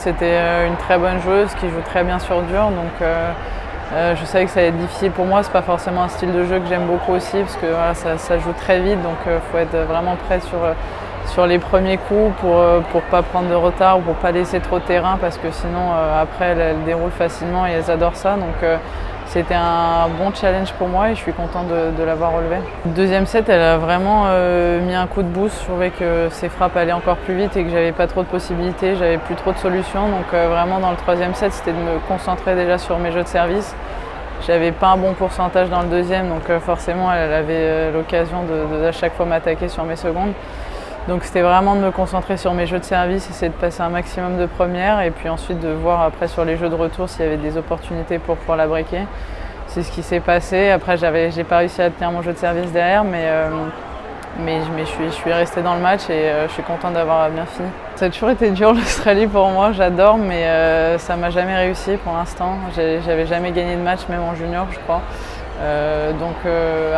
c'était une très bonne joueuse qui joue très bien sur dur. Donc je savais que ça allait être difficile pour moi. C'est pas forcément un style de jeu que j'aime beaucoup aussi parce que voilà, ça joue très vite. Donc faut être vraiment prêt sur les premiers coups pour pas prendre de retard ou pour pas laisser trop de terrain parce que sinon après elles déroulent facilement et elles adorent ça. Donc c'était un bon challenge pour moi et je suis contente de l'avoir relevé. Deuxième set, elle a vraiment mis un coup de boost. Je trouvais que ses frappes allaient encore plus vite et que j'avais pas trop de possibilités, j'avais plus trop de solutions. Donc vraiment dans le troisième set, c'était de me concentrer déjà sur mes jeux de service. J'avais pas un bon pourcentage dans le deuxième, donc forcément elle avait l'occasion à chaque fois m'attaquer sur mes secondes. Donc c'était vraiment de me concentrer sur mes jeux de service, essayer de passer un maximum de premières et puis ensuite de voir après sur les jeux de retour s'il y avait des opportunités pour pouvoir la breaker. C'est ce qui s'est passé. Après j'ai pas réussi à tenir mon jeu de service derrière, mais je suis restée dans le match et je suis contente d'avoir bien fini. Ça a toujours été dur l'Australie pour moi, j'adore, mais ça m'a jamais réussi pour l'instant. J'avais jamais gagné de match, même en junior je crois.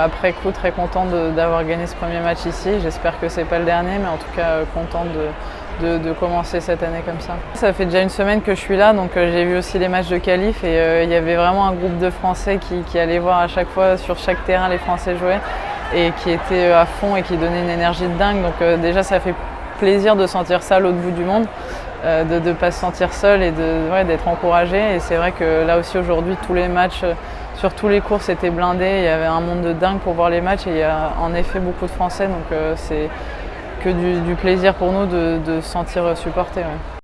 Après coup, très contente d'avoir gagné ce premier match ici. J'espère que c'est pas le dernier, mais en tout cas contente de commencer cette année comme ça. Ça fait déjà une semaine que je suis là, donc j'ai vu aussi les matchs de qualif et il y avait vraiment un groupe de Français qui allaient voir à chaque fois sur chaque terrain les Français jouer et qui étaient à fond et qui donnaient une énergie de dingue. Donc déjà ça fait plaisir de sentir ça à l'autre bout du monde, de ne pas se sentir seul et d'être encouragé. Et c'est vrai que là aussi aujourd'hui tous les matchs sur tous les cours c'était blindé, il y avait un monde de dingue pour voir les matchs et il y a en effet beaucoup de Français, donc c'est que du plaisir pour nous de se sentir supportés. Ouais.